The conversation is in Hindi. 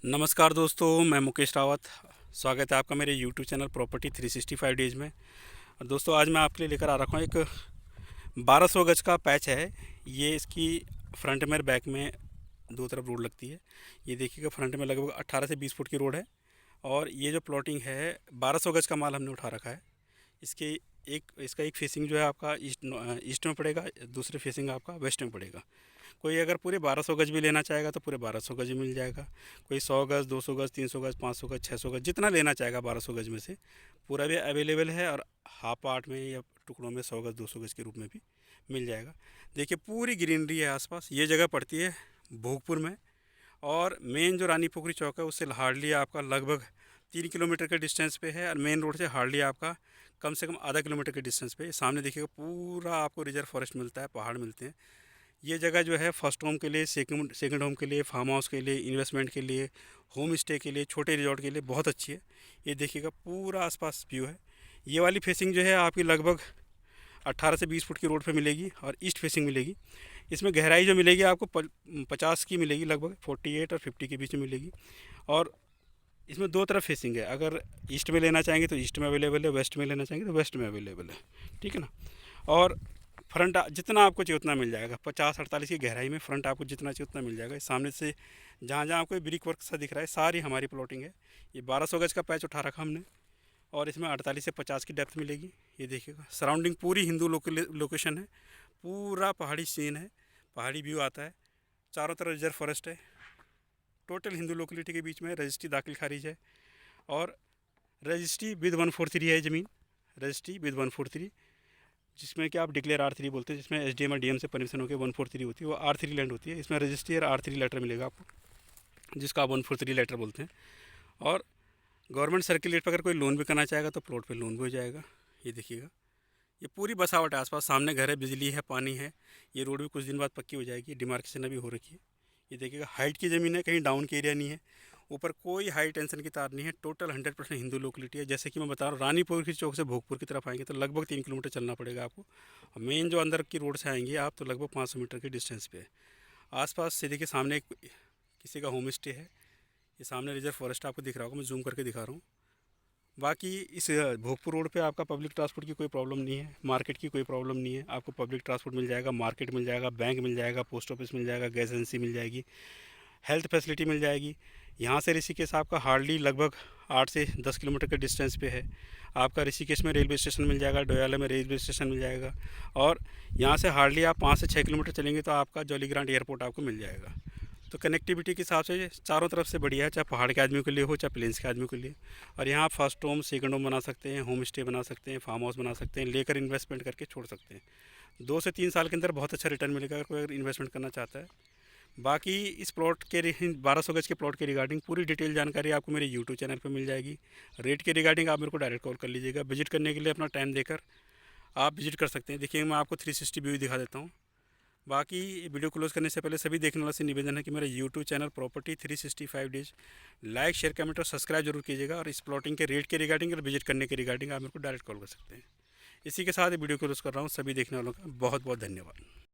नमस्कार दोस्तों, मैं मुकेश रावत। स्वागत है आपका मेरे यूट्यूब चैनल प्रॉपर्टी 365 डेज़ में। और दोस्तों, आज मैं आपके लिए लेकर आ रखा हूँ एक 1200 गज का पैच है। ये इसकी फ्रंट में और बैक में दो तरफ रोड लगती है। ये देखिएगा, फ्रंट में लगभग 18 से 20 फुट की रोड है। और ये जो प्लॉटिंग है 1200 गज का माल हमने उठा रखा है। इसका एक फेसिंग जो है आपका ईस्ट में पड़ेगा, दूसरे फेसिंग आपका वेस्ट में पड़ेगा। कोई अगर पूरे 1200 गज भी लेना चाहेगा तो पूरे 1200 गज मिल जाएगा। कोई 100 गज, 200 गज, 300 गज, 500 गज, 600 गज, जितना लेना चाहेगा 1200 गज में से पूरा भी अवेलेबल है। और हाफ पार्ट में या टुकड़ों में 100 गज, 200 गज के रूप में भी मिल जाएगा। देखिए, पूरी ग्रीनरी है आसपास। ये जगह पड़ती है भोगपुर में। और मेन जो रानी पोखरी चौक है उससे हार्डली आपका लगभग 3 किलोमीटर के डिस्टेंस पे है। और मेन रोड से हार्डली आपका कम से कम आधा किलोमीटर के डिस्टेंस पे। सामने देखिएगा, पूरा आपको रिजर्व फॉरेस्ट मिलता है, पहाड़ मिलते हैं। ये जगह जो है फर्स्ट होम के लिए, सेकंड होम के लिए, फार्म हाउस के लिए, इन्वेस्टमेंट के लिए, होम स्टे के लिए, छोटे रिजॉर्ट के लिए बहुत अच्छी है। ये देखिएगा, पूरा आसपास व्यू है। ये वाली फेसिंग जो है आपकी लगभग 18 से 20 फुट की रोड पे मिलेगी और ईस्ट फेसिंग मिलेगी। इसमें गहराई जो मिलेगी आपको 50 की मिलेगी, लगभग 48 और 50 के बीच में मिलेगी। और इसमें दो तरफ फेसिंग है। अगर ईस्ट में लेना चाहेंगे तो ईस्ट में अवेलेबल है, वेस्ट में लेना चाहेंगे तो वेस्ट में अवेलेबल है। ठीक है ना। और फ्रंट जितना आपको चाहिए उतना मिल जाएगा। 50-48 की गहराई में फ्रंट आपको जितना चाहिए उतना मिल जाएगा। सामने से जहाँ जहाँ आपको ब्रिक वर्क सा दिख रहा है, सारी हमारी प्लॉटिंग है। ये 1200 गज का पैच उठा रखा हमने। और इसमें 48 से 50 की डेप्थ मिलेगी। ये देखिएगा, सराउंडिंग पूरी हिंदू लोकेशन है। पूरा पहाड़ी सीन है, पहाड़ी व्यू आता है। चारों तरफ रिजर्व फॉरेस्ट है। टोटल हिंदू लोकेलिटी के बीच में रजिस्ट्री दाखिल खारिज है। और रजिस्ट्री विद 143 है ज़मीन। रजिस्ट्री विद 143, जिसमें कि आप डिक्लेयर R3 बोलते हैं, जिसमें SDM और DM से परमिशन होकर 143 होती है, वो R3 लैंड होती है। इसमें रजिस्ट्री और R3 लेटर मिलेगा आपको, जिसका आप 143 लेटर बोलते हैं। और गवर्नमेंट सर्किलेट पर अगर कोई लोन भी करना चाहेगा तो प्लॉट पे लोन भी हो जाएगा। ये देखिएगा, ये पूरी बसावट है आसपास। सामने घर है, बिजली है, पानी है। ये रोड भी कुछ दिन बाद पक्की हो जाएगी। डिमार्केशन अभी हो रखी है। ये देखिएगा, हाइट की ज़मीन है, कहीं डाउन के एरिया नहीं है। ऊपर कोई हाई टेंशन की तार नहीं है। टोटल 100% हिंदू लोकेलिटी है। जैसे कि मैं बता रहा हूँ, रानी पोखरी चौक से भोगपुर की तरफ आएंगे तो लगभग 3 किलोमीटर चलना पड़ेगा आपको। और मेन जो अंदर की रोड से आएंगे आप तो लगभग 500 मीटर के डिस्टेंस पे है। आसपास से देखिए, सामने किसी का होम स्टे है। ये सामने रिजर्व फॉरेस्ट आपको दिख रहा होगा, मैं जूम करके दिखा रहा हूँ। बाकी इस भोगपुर रोड पे आपका पब्लिक ट्रांसपोर्ट की कोई प्रॉब्लम नहीं है, मार्केट की कोई प्रॉब्लम नहीं है। आपको पब्लिक ट्रांसपोर्ट मिल जाएगा, मार्केट मिल जाएगा, बैंक मिल जाएगा, पोस्ट ऑफिस मिल जाएगा, गैस एजेंसी मिल जाएगी, हेल्थ फैसिलिटी मिल जाएगी। यहाँ से ऋषिकेश आपका हार्डली लगभग 8 से 10 किलोमीटर के डिस्टेंस पे है। आपका ऋषिकेश में रेलवे स्टेशन मिल जाएगा, डोयाला में रेलवे स्टेशन मिल जाएगा। और यहाँ से हार्डली आप 5 से 6 किलोमीटर चलेंगे तो आपका जॉलीग्रांट एयरपोर्ट आपको मिल जाएगा। तो कनेक्टिविटी के हिसाब से चारों तरफ से बढ़िया है, चाहे पहाड़ के आदमियों के लिए हो, चाहे प्लेन्स के आदमियों के लिए। और यहाँ आप फर्स्ट होम, सेकंड होम बना सकते हैं, होम स्टे बना सकते हैं, फार्म हाउस बना सकते हैं, लेकर इन्वेस्टमेंट करके छोड़ सकते हैं। 2 से 3 साल के अंदर बहुत अच्छा रिटर्न मिलेगा अगर कोई अगर इन्वेस्टमेंट करना चाहता है। बाकी इस प्लॉट के 1200 गज के प्लॉट के रिगार्डिंग पूरी डिटेल जानकारी आपको मेरे यूट्यूब चैनल पर मिल जाएगी। रेट के रिगार्डिंग आप मेरे को डायरेक्ट कॉल कर लीजिएगा। विजिट करने के लिए अपना टाइम देकर आप विजिट कर सकते हैं। देखिए, मैं आपको 360 व्यू दिखा देता हूँ। बाकी वीडियो क्लोज करने से पहले सभी देखने वालों से निवेदन है कि मेरा YouTube channel property 365 days like, share, comment और सब्सक्राइब जरूर कीजिएगा। और इस प्लॉटिंग के रेट के रिगार्डिंग और विजिट करने के रिगार्डिंग आप मेरे को डायरेक्ट कॉल कर सकते हैं। इसी के साथ वीडियो क्लोज कर रहा हूँ। सभी देखने वालों का बहुत बहुत धन्यवाद।